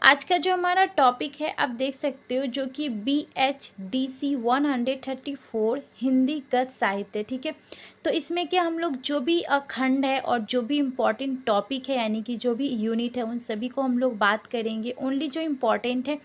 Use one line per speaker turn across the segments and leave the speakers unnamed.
आज का जो हमारा टॉपिक है आप देख सकते हो जो कि BHDC 134 हिंदी गद्य साहित्य। ठीक है, तो इसमें क्या हम लोग जो भी खंड है और जो भी इम्पोर्टेंट टॉपिक है यानी कि जो भी यूनिट है उन सभी को हम लोग बात करेंगे। ओनली जो इम्पोर्टेंट है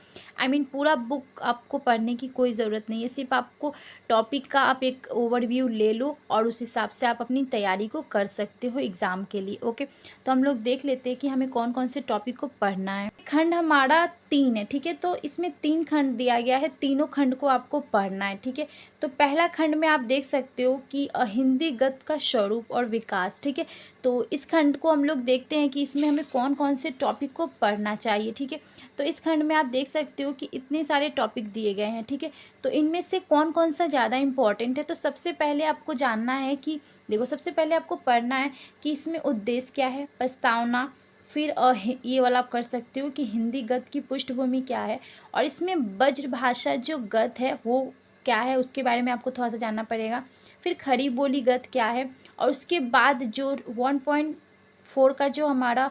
पूरा बुक आपको पढ़ने की कोई ज़रूरत नहीं है, सिर्फ आपको टॉपिक का आप एक ओवरव्यू ले लो और उस हिसाब से आप अपनी तैयारी को कर सकते हो एग्ज़ाम के लिए। ओके, तो हम लोग देख लेते हैं कि हमें कौन कौन से टॉपिक को पढ़ना है। खंड हमारा 3 है। ठीक है, तो इसमें 3 खंड दिया गया है, तीनों खंड को आपको पढ़ना है। ठीक है, तो पहला खंड में आप देख सकते हो कि हिंदी गद्य का स्वरूप और विकास। ठीक है, तो इस खंड को हम लोग देखते हैं कि इसमें हमें कौन कौन से टॉपिक को पढ़ना चाहिए। ठीक है, तो इस खंड में आप देख सकते हो कि इतने सारे टॉपिक दिए गए हैं। ठीक है, तो इनमें से कौन कौन सा ज़्यादा इम्पॉर्टेंट है। तो सबसे पहले आपको जानना है कि देखो, सबसे पहले आपको पढ़ना है कि इसमें उद्देश्य क्या है, प्रस्तावना, फिर ये वाला आप कर सकते हो कि हिंदी गद्य की पृष्ठभूमि क्या है, और इसमें ब्रजभाषा जो गद्य है वो क्या है उसके बारे में आपको थोड़ा सा जानना पड़ेगा। फिर खड़ी बोली गद्य क्या है, और उसके बाद जो 1.4 का जो हमारा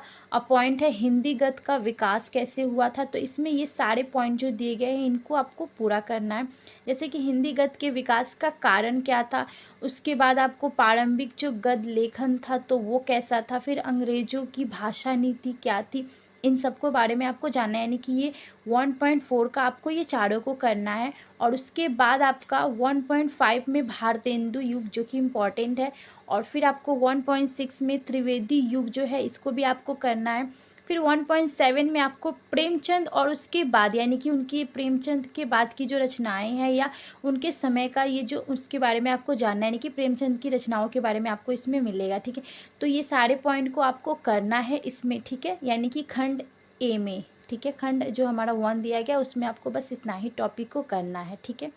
पॉइंट है हिंदी गद्य का विकास कैसे हुआ था, तो इसमें ये सारे पॉइंट जो दिए गए हैं इनको आपको पूरा करना है। जैसे कि हिंदी गद्य के विकास का कारण क्या था, उसके बाद आपको प्रारंभिक जो गद्य लेखन था तो वो कैसा था, फिर अंग्रेजों की भाषा नीति क्या थी, इन सबको बारे में आपको जानना है। यानी कि ये 1.4 का आपको ये चारों को करना है। और उसके बाद आपका 1.5 में भारतेंदु युग जो कि इम्पॉर्टेंट है, और फिर आपको 1.6 में त्रिवेदी युग जो है इसको भी आपको करना है। फिर 1.7 में आपको प्रेमचंद और उसके बाद यानी कि उनकी प्रेमचंद के बाद की जो रचनाएं हैं या उनके समय का ये जो उसके बारे में आपको जानना है, यानी कि प्रेमचंद की रचनाओं के बारे में आपको इसमें मिलेगा। ठीक है, तो ये सारे पॉइंट को आपको करना है इसमें। ठीक है, यानी कि खंड ए में। ठीक है, खंड जो हमारा 1 दिया गया उसमें आपको बस इतना ही टॉपिक को करना है। ठीक है,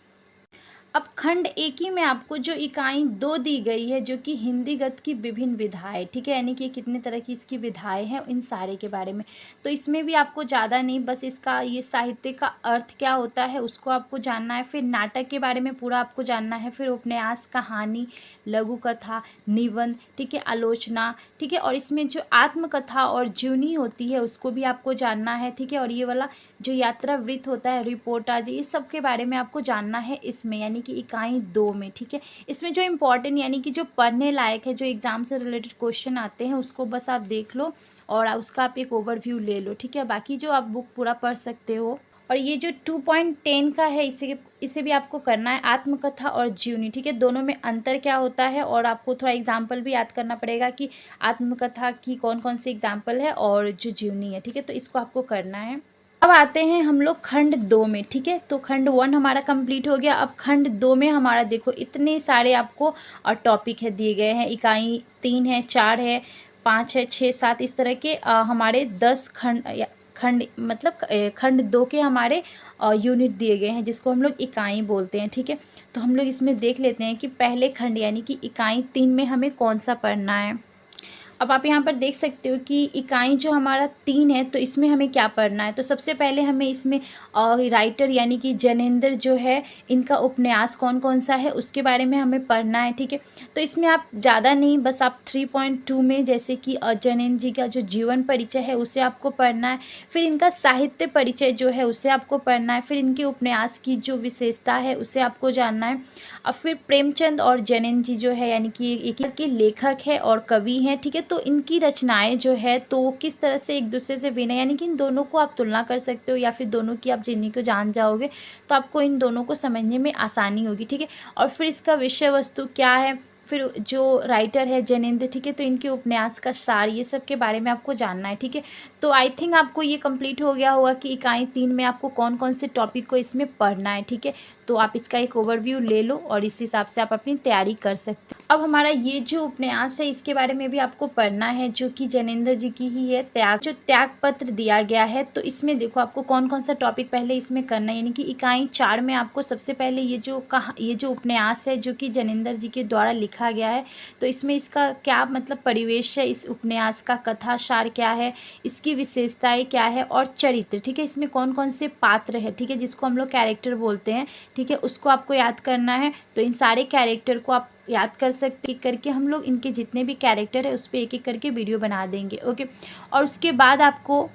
अब खंड एक ही में आपको जो इकाई 2 दी गई है जो कि हिंदी गद्य की विभिन्न विधाएं। ठीक है, यानी कि कितने तरह की इसकी विधाएं हैं इन सारे के बारे में। तो इसमें भी आपको ज़्यादा नहीं, बस इसका ये साहित्य का अर्थ क्या होता है उसको आपको जानना है। फिर नाटक के बारे में पूरा आपको जानना है, फिर उपन्यास, कहानी, लघु कथा, निबंध, ठीक है, आलोचना, ठीक है, और इसमें जो आत्मकथा और जीवनी होती है उसको भी आपको जानना है। ठीक है, और ये वाला जो यात्रा वृत्त होता है, रिपोर्टाज, ये सब के बारे में आपको जानना है इसमें, यानी कि इकाई 2 में। ठीक है, इसमें जो इम्पोर्टेंट यानी कि जो पढ़ने लायक है, जो एग्जाम से रिलेटेड क्वेश्चन आते हैं उसको बस आप देख लो और उसका आप एक ओवरव्यू ले लो। ठीक है, बाकी जो आप बुक पूरा पढ़ सकते हो। और ये जो 2.10 का है इसे भी आपको करना है, आत्मकथा और जीवनी। ठीक है, दोनों में अंतर क्या होता है, और आपको थोड़ा एग्जाम्पल भी याद करना पड़ेगा कि आत्मकथा की कौन कौन सी एग्जाम्पल है और जो जीवनी है। ठीक है, तो इसको आपको करना है। अब आते हैं हम लोग खंड 2 में। ठीक है, तो खंड 1 हमारा कंप्लीट हो गया। अब खंड 2 में हमारा देखो इतने सारे आपको टॉपिक है दिए गए हैं, इकाई 3 है, 4 है, 5 है, 6, 7, इस तरह के हमारे 10 खंड मतलब खंड 2 के हमारे यूनिट दिए गए हैं जिसको हम लोग इकाई बोलते हैं। ठीक है, तो हम लोग इसमें देख लेते हैं कि पहले खंड यानी कि इकाई 3 में हमें कौन सा पढ़ना है। अब आप यहाँ पर देख सकते हो कि इकाई जो हमारा 3 है तो इसमें हमें क्या पढ़ना है। तो सबसे पहले हमें इसमें राइटर यानी कि जैनेंद्र जो है इनका उपन्यास कौन कौन सा है उसके बारे में हमें पढ़ना है। ठीक है, तो इसमें आप ज़्यादा नहीं, बस आप 3.2 में जैसे कि जैनेंद्र जी का जो जीवन परिचय है उसे आपको पढ़ना है। फिर इनका साहित्य परिचय जो है उसे आपको पढ़ना है। फिर इनके उपन्यास की जो विशेषता है उसे आपको जानना है। अब फिर प्रेमचंद और जैनेंद्र जी जो है यानी कि एक के लेखक है और कवि हैं। ठीक है, तो इनकी रचनाएं जो है तो किस तरह से एक दूसरे से भिन्न है, यानी कि इन दोनों को आप तुलना कर सकते हो या फिर दोनों की आप जिन्हीं को जान जाओगे तो आपको इन दोनों को समझने में आसानी होगी। ठीक है, और फिर इसका विषय वस्तु क्या है, फिर जो राइटर है जैनेंद्र, ठीक है, तो इनके उपन्यास का सार, ये सब के बारे में आपको जानना है। ठीक है, तो आई थिंक आपको ये कंप्लीट हो गया होगा कि इकाई 3 में आपको कौन कौन से टॉपिक को इसमें पढ़ना है। ठीक है, तो आप इसका एक ओवरव्यू ले लो और इस हिसाब से आप अपनी तैयारी कर सकते हो। अब हमारा ये जो उपन्यास है इसके बारे में भी आपको पढ़ना है जो कि जैनेंद्र जी की ही है, त्याग पत्र दिया गया है। तो इसमें देखो आपको कौन कौन सा टॉपिक पहले इसमें करना है, यानी कि इकाई 4 में आपको सबसे पहले ये जो उपन्यास है जो कि जैनेंद्र जी के द्वारा लिखा गया है, तो इसमें इसका क्या मतलब परिवेश है, इस उपन्यास का कथा सार क्या है, इसकी विशेषताएं क्या है और चरित्र। ठीक है, इसमें कौन कौन से पात्र है, ठीक है, जिसको हम लोग कैरेक्टर बोलते हैं। ठीक है, उसको आपको याद करना है। तो इन सारे कैरेक्टर को आप याद कर सकते करके हम लोग इनके जितने भी कैरेक्टर है उस पर एक एक करके वीडियो बना देंगे। ओके, और उसके बाद आपको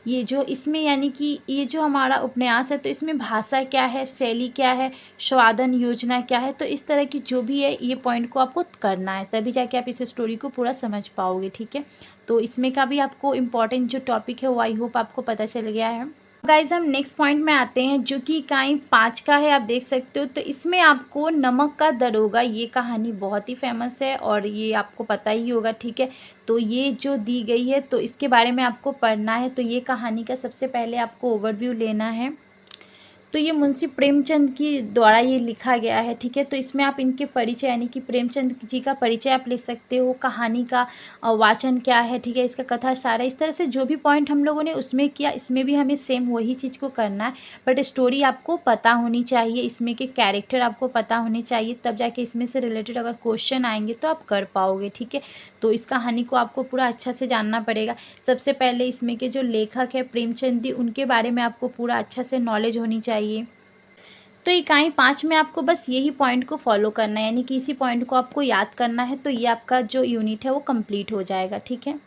ये जो इसमें यानी कि ये जो हमारा उपन्यास है तो इसमें भाषा क्या है, शैली क्या है, स्वादन योजना क्या है, तो इस तरह की जो भी है ये पॉइंट को आपको करना है, तभी जाके आप इस स्टोरी को पूरा समझ पाओगे। ठीक है, तो इसमें का भी आपको इम्पॉर्टेंट जो टॉपिक है वो आई होप आपको पता चल गया है। गाइज हम नेक्स्ट पॉइंट में आते हैं जो कि इकाई 5 का है, आप देख सकते हो। तो इसमें आपको नमक का दरोगा, ये कहानी बहुत ही फेमस है और ये आपको पता ही होगा। ठीक है, तो ये जो दी गई है तो इसके बारे में आपको पढ़ना है। तो ये कहानी का सबसे पहले आपको ओवरव्यू लेना है। तो ये मुंशी प्रेमचंद की द्वारा ये लिखा गया है। ठीक है, तो इसमें आप इनके परिचय यानी कि प्रेमचंद जी का परिचय आप ले सकते हो, कहानी का वाचन क्या है, ठीक है, इसका कथा सारा, इस तरह से जो भी पॉइंट हम लोगों ने उसमें किया इसमें भी हमें सेम वही चीज़ को करना है। बट स्टोरी आपको पता होनी चाहिए, इसमें के कैरेक्टर आपको पता होने चाहिए, तब जाके इसमें से रिलेटेड अगर क्वेश्चन आएंगे तो आप कर पाओगे। ठीक है, तो इस कहानी को आपको पूरा अच्छा से जानना पड़ेगा। सबसे पहले इसमें के जो लेखक है प्रेमचंद जी, उनके बारे में आपको पूरा अच्छा से नॉलेज होनी चाहिए। तो इकाई 5 में आपको बस यही पॉइंट को फॉलो करना है, यानी कि इसी पॉइंट को आपको याद करना है, तो ये आपका जो यूनिट है वो कंप्लीट हो जाएगा। ठीक है,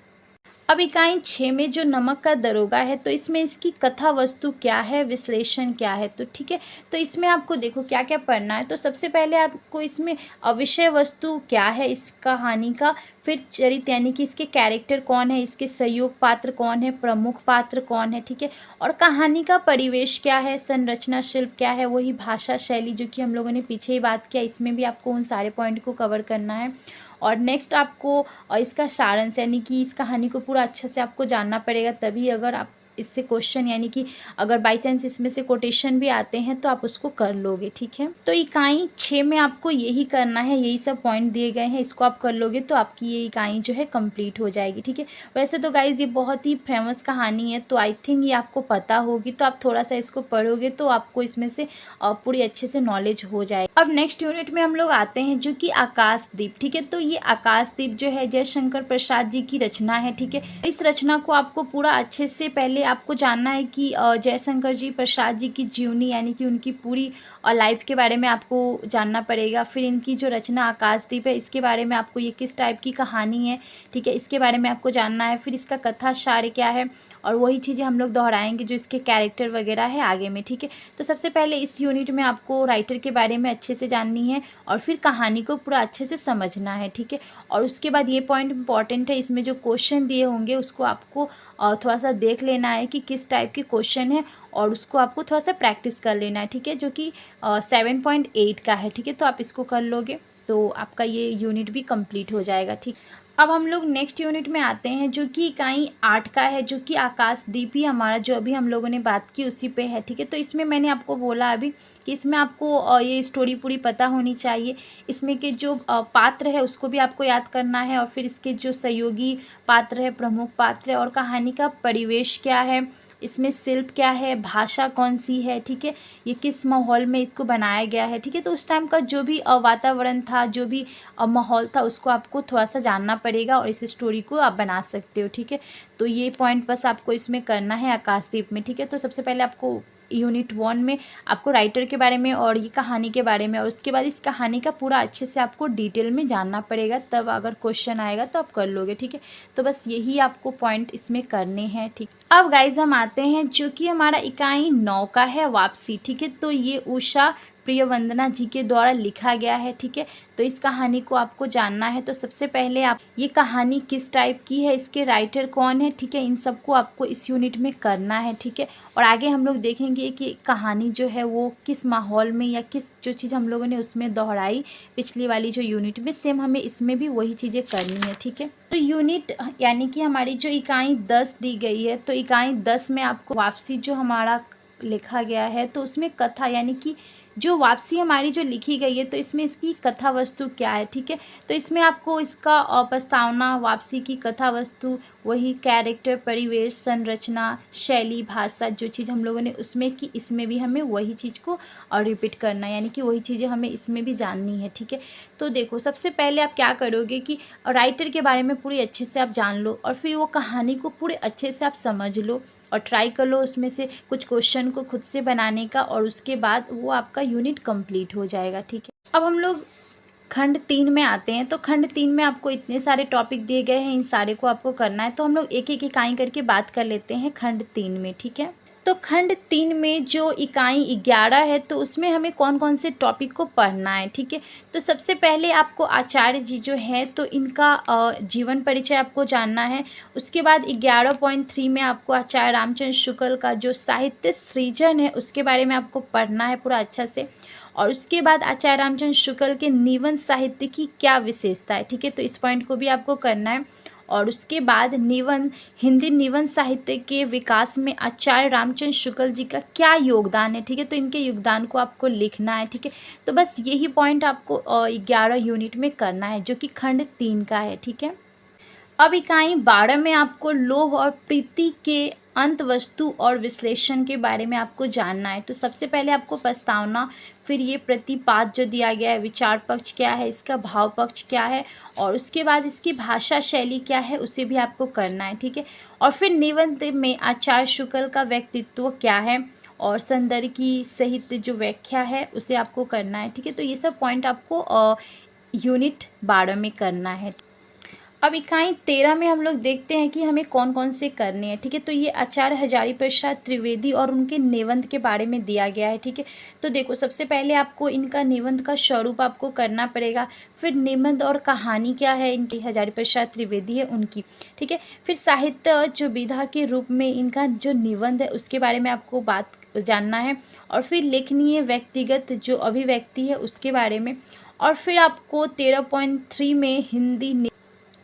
अब इकाई 6 में जो नमक का दरोगा है तो इसमें इसकी कथा वस्तु क्या है, विश्लेषण क्या है। तो ठीक है, तो इसमें आपको देखो क्या क्या पढ़ना है। तो सबसे पहले आपको इसमें विषय वस्तु क्या है इस कहानी का, फिर चरित्र यानी कि इसके कैरेक्टर कौन है, इसके सहयोग पात्र कौन है, प्रमुख पात्र कौन है, ठीक है, और कहानी का परिवेश क्या है, संरचना शिल्प क्या है, वही भाषा शैली जो कि हम लोगों ने पीछे ही बात किया, इसमें भी आपको उन सारे पॉइंट को कवर करना है। और नेक्स्ट आपको इसका सारांश यानी कि इस कहानी को पूरा अच्छे से आपको जानना पड़ेगा, तभी अगर आप इससे क्वेश्चन यानी कि अगर बाई चांस इसमें से कोटेशन भी आते हैं तो आप उसको कर लोगे। ठीक है, तो इकाई 6 में आपको यही करना है, यही सब पॉइंट दिए गए हैं, इसको आप कर लोगे तो आपकी ये इकाई जो है कंप्लीट हो जाएगी। ठीक है, वैसे तो गाइज ये बहुत ही फेमस कहानी है, तो आई थिंक ये आपको पता होगी, तो आप थोड़ा सा इसको पढ़ोगे तो आपको इसमें से पूरी अच्छे से नॉलेज हो जाएगी। अब नेक्स्ट यूनिट में हम लोग आते हैं जो कि आकाशदीप। ठीक है, तो ये आकाशदीप जो है जयशंकर प्रसाद जी की रचना है। ठीक है, इस रचना को आपको पूरा अच्छे से पहले आपको जानना है कि जयशंकर जी प्रसाद जी की जीवनी यानी कि उनकी पूरी लाइफ के बारे में आपको जानना पड़ेगा। फिर इनकी जो रचना आकाशदीप है इसके बारे में आपको, ये किस टाइप की कहानी है, ठीक है, इसके बारे में आपको जानना है। फिर इसका कथा सार क्या है, और वही चीज़ें हम लोग दोहराएंगे जो इसके कैरेक्टर वगैरह है आगे में। ठीक है, तो सबसे पहले इस यूनिट में आपको राइटर के बारे में अच्छे से जाननी है और फिर कहानी को पूरा अच्छे से समझना है। ठीक है, और उसके बाद ये पॉइंट इंपॉर्टेंट है, इसमें जो क्वेश्चन दिए होंगे उसको आपको थोड़ा सा देख लेना है कि किस टाइप के क्वेश्चन है, और उसको आपको थोड़ा सा प्रैक्टिस कर लेना है। ठीक है, जो कि 7.8 का है। ठीक है, तो आप इसको कर लोगे तो आपका ये यूनिट भी कंप्लीट हो जाएगा। ठीक, अब हम लोग नेक्स्ट यूनिट में आते हैं जो कि इकाई 8 का है, जो कि आकाशदीप ही हमारा जो अभी हम लोगों ने बात की उसी पे है। ठीक है, तो इसमें मैंने आपको बोला अभी कि इसमें आपको ये स्टोरी पूरी पता होनी चाहिए, इसमें के जो पात्र है उसको भी आपको याद करना है, और फिर इसके जो सहयोगी पात्र है, प्रमुख पात्र है, और कहानी का परिवेश क्या है, इसमें शिल्प क्या है, भाषा कौन सी है, ठीक है, ये किस माहौल में इसको बनाया गया है। ठीक है, तो उस टाइम का जो भी वातावरण था, जो भी माहौल था, उसको आपको थोड़ा सा जानना पड़ेगा और इस स्टोरी को आप बना सकते हो। ठीक है, तो ये पॉइंट बस आपको इसमें करना है आकाशदीप में। ठीक है, तो सबसे पहले आपको यूनिट 1 में आपको राइटर के बारे में और ये कहानी के बारे में, और उसके बाद इस कहानी का पूरा अच्छे से आपको डिटेल में जानना पड़ेगा, तब अगर क्वेश्चन आएगा तो आप कर लोगे। ठीक है, तो बस यही आपको पॉइंट इसमें करने हैं। ठीक, अब गाइज हम आते हैं जो कि हमारा इकाई 9 का है, वापसी। ठीक है, तो ये उषा प्रियवंदना जी के द्वारा लिखा गया है। ठीक है, तो इस कहानी को आपको जानना है। तो सबसे पहले आप ये कहानी किस टाइप की है, इसके राइटर कौन है, ठीक है, इन सबको आपको इस यूनिट में करना है। ठीक है, और आगे हम लोग देखेंगे कि कहानी जो है वो किस माहौल में या किस जो चीज़ हम लोगों ने उसमें दोहराई पिछली वाली जो यूनिट में, सेम हमें इसमें भी वही चीज़ें करनी है। ठीक है, तो यूनिट यानी कि हमारी जो इकाई 10 दी गई है, तो इकाई 10 में आपको वापसी जो हमारा लिखा गया है, तो उसमें कथा यानी कि जो वापसी हमारी जो लिखी गई है, तो इसमें इसकी कथा वस्तु क्या है। ठीक है, तो इसमें आपको इसका प्रस्तावना, वापसी की कथा वस्तु, वही कैरेक्टर, परिवेश, संरचना, शैली, भाषा, जो चीज़ हम लोगों ने उसमें की, इसमें भी हमें वही चीज़ को रिपीट करना है, यानी कि वही चीज़ें हमें इसमें भी जाननी है। ठीक है, तो देखो सबसे पहले आप क्या करोगे कि राइटर के बारे में पूरी अच्छे से आप जान लो, और फिर वो कहानी को पूरे अच्छे से आप समझ लो और ट्राई कर लो उसमें से कुछ क्वेश्चन को खुद से बनाने का, और उसके बाद वो आपका यूनिट कंप्लीट हो जाएगा। ठीक है, अब हम लोग खंड 3 में आते हैं। तो खंड 3 में आपको इतने सारे टॉपिक दिए गए हैं, इन सारे को आपको करना है। तो हम लोग एक एक इकाई करके बात कर लेते हैं खंड 3 में, ठीक है। तो खंड 3 में जो इकाई 11 है, तो उसमें हमें कौन कौन से टॉपिक को पढ़ना है, ठीक है। तो सबसे पहले आपको आचार्य जी जो है, तो इनका जीवन परिचय आपको जानना है। उसके बाद 11.3 में आपको आचार्य रामचंद्र शुक्ल का जो साहित्य सृजन है उसके बारे में आपको पढ़ना है पूरा अच्छा से। और उसके बाद आचार्य रामचंद्र शुक्ल के निबंध साहित्य की क्या विशेषता है, ठीक है। तो इस पॉइंट को भी आपको करना है। और उसके बाद निबंध, हिंदी निबंध साहित्य के विकास में आचार्य रामचंद्र शुक्ल जी का क्या योगदान है, ठीक है। तो इनके योगदान को आपको लिखना है, ठीक है। तो बस यही पॉइंट आपको 11 यूनिट में करना है, जो कि खंड 3 का है, ठीक है। अब इकाई 12 में आपको लोभ और प्रीति के अंत वस्तु और विश्लेषण के बारे में आपको जानना है। तो सबसे पहले आपको प्रस्तावना, फिर ये प्रतिपाद जो दिया गया है, विचार पक्ष क्या है, इसका भाव पक्ष क्या है, और उसके बाद इसकी भाषा शैली क्या है, उसे भी आपको करना है, ठीक है। और फिर निबंध में आचार्य शुक्ल का व्यक्तित्व क्या है, और सौंदर्य की साहित्य जो व्याख्या है उसे आपको करना है, ठीक है। तो ये सब पॉइंट आपको यूनिट 12 में करना है। अब इकाई 13 में हम लोग देखते हैं कि हमें कौन कौन से करने हैं, ठीक है। तो ये आचार्य हजारी प्रसाद त्रिवेदी और उनके निबंध के बारे में दिया गया है, ठीक है। तो देखो, सबसे पहले आपको इनका निबंध का स्वरूप आपको करना पड़ेगा। फिर निबंध और कहानी क्या है इनकी, हजारी प्रसाद त्रिवेदी है उनकी, ठीक है। फिर साहित्य जो विधा के रूप में इनका जो निबंध है उसके बारे में आपको बात जानना है। और फिर लेखनीय व्यक्तिगत जो अभिव्यक्ति है उसके बारे में। और फिर आपको 13.3 में हिंदी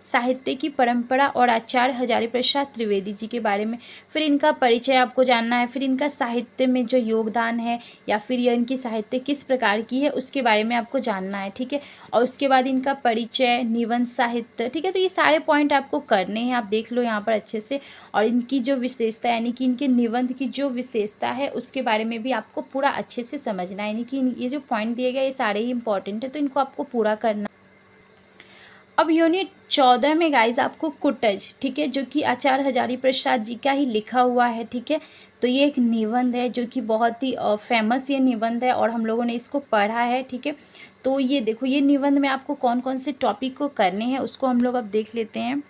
साहित्य की परंपरा और आचार्य हजारी प्रसाद त्रिवेदी जी के बारे में, फिर इनका परिचय आपको जानना है। फिर इनका साहित्य में जो योगदान है या फिर यह इनकी साहित्य किस प्रकार की है उसके बारे में आपको जानना है, ठीक है। और उसके बाद इनका परिचय, निबंध साहित्य, ठीक है। तो ये सारे पॉइंट आपको करने हैं, आप देख लो यहाँ पर अच्छे से। और इनकी जो विशेषता, यानी कि इनके निबंध की जो विशेषता है उसके बारे में भी आपको पूरा अच्छे से समझना है। यानी कि ये जो पॉइंट दिए गए ये सारे ही इंपॉर्टेंट है, तो इनको आपको पूरा करना। अब यूनिट 14 में गाइज आपको कुटज, ठीक है, जो कि आचार्य हजारी प्रसाद जी का ही लिखा हुआ है, ठीक है। तो ये एक निबंध है जो कि बहुत ही फेमस ये निबंध है और हम लोगों ने इसको पढ़ा है, ठीक है। तो ये देखो, ये निबंध में आपको कौन कौन से टॉपिक को करने हैं उसको हम लोग अब देख लेते हैं।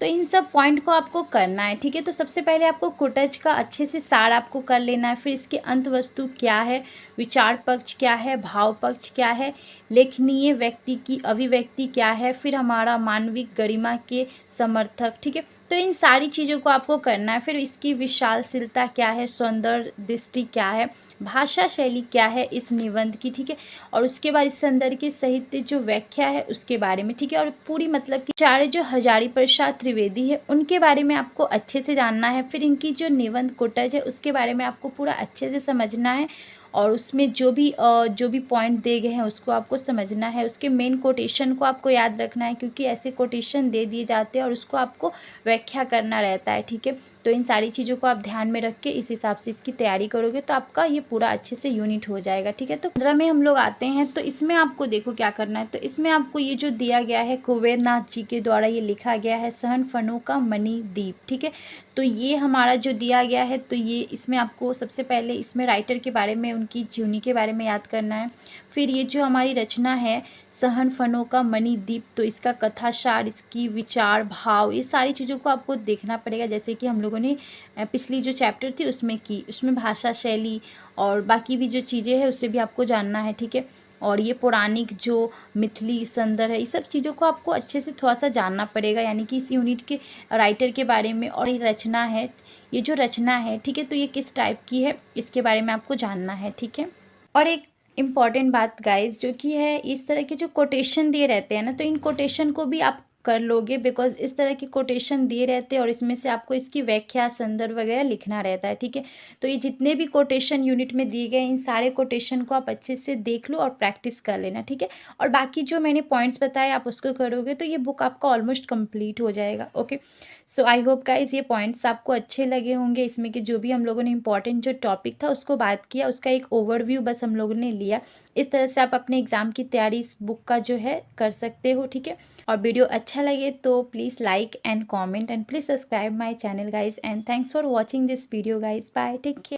तो इन सब पॉइंट को आपको करना है, ठीक है। तो सबसे पहले आपको कुटज का अच्छे से सार आपको कर लेना है। फिर इसके अंत वस्तु क्या है, विचार पक्ष क्या है, भाव पक्ष क्या है, लेखनीय व्यक्ति की अभिव्यक्ति क्या है, फिर हमारा मानविक गरिमा के समर्थक, ठीक है। तो इन सारी चीज़ों को आपको करना है। फिर इसकी विशालशीलता क्या है, सौंदर्य दृष्टि क्या है, भाषा शैली क्या है इस निबंध की, ठीक है। और उसके बाद इस सौंदर्य के साहित्य जो व्याख्या है उसके बारे में, ठीक है। और पूरी मतलब कि आचार्य जो हजारी प्रसाद त्रिवेदी है उनके बारे में आपको अच्छे से जानना है। फिर इनकी जो निबंध कुटज है उसके बारे में आपको पूरा अच्छे से समझना है। और उसमें जो भी पॉइंट दिए गए हैं उसको आपको समझना है। उसके मेन कोटेशन को आपको याद रखना है, क्योंकि ऐसे कोटेशन दे दिए जाते हैं और उसको आपको व्याख्या करना रहता है, ठीक है। तो इन सारी चीज़ों को आप ध्यान में रख के इस हिसाब से इसकी तैयारी करोगे तो आपका ये पूरा अच्छे से यूनिट हो जाएगा, ठीक है। तो 15 में हम लोग आते हैं। तो इसमें आपको देखो क्या करना है। तो इसमें आपको ये जो दिया गया है कुबेरनाथ जी के द्वारा ये लिखा गया है सहन फनों का मणिद्वीप, ठीक है। तो ये हमारा जो दिया गया है, तो ये इसमें आपको सबसे पहले इसमें राइटर के बारे में, उनकी जीवनी के बारे में याद करना है। फिर ये जो हमारी रचना है सहन फनों का मणिद्वीप, तो इसका कथासार, इसकी विचार, भाव, ये सारी चीज़ों को आपको देखना पड़ेगा। जैसे कि हम लोगों ने पिछली जो चैप्टर थी उसमें की, उसमें भाषा शैली और बाकी भी जो चीज़ें हैं उसे भी आपको जानना है, ठीक है। और ये पौराणिक जो मिथिली संदर है, ये सब चीज़ों को आपको अच्छे से थोड़ा सा जानना पड़ेगा, यानी कि इस यूनिट के राइटर के बारे में। और ये रचना है, ये जो रचना है, ठीक है, तो ये किस टाइप की है इसके बारे में आपको जानना है, ठीक है। और एक इम्पॉर्टेंट बात गाइस जो कि है, इस तरह के जो कोटेशन दिए रहते हैं ना, तो इन कोटेशन को भी आप कर लोगे, बिकॉज इस तरह के कोटेशन दिए रहते हैं और इसमें से आपको इसकी व्याख्या, संदर्भ वगैरह लिखना रहता है, ठीक है। तो ये जितने भी कोटेशन यूनिट में दिए गए इन सारे कोटेशन को आप अच्छे से देख लो और प्रैक्टिस कर लेना, ठीक है। और बाकी जो मैंने पॉइंट्स बताए आप उसको करोगे तो ये बुक आपका ऑलमोस्ट कंप्लीट हो जाएगा। Okay, so I hope guys ये पॉइंट्स आपको अच्छे लगे होंगे। इसमें कि जो भी हम लोगों ने इंपॉर्टेंट जो टॉपिक था उसको बात किया, उसका एक ओवरव्यू बस हम लोगों ने लिया। इस तरह से आप अपने एग्जाम की तैयारी इस बुक का जो है कर सकते हो, ठीक है। और वीडियो अच्छा लगे तो please like and comment and please subscribe my channel guys, and thanks for watching this video guys. Bye, take care.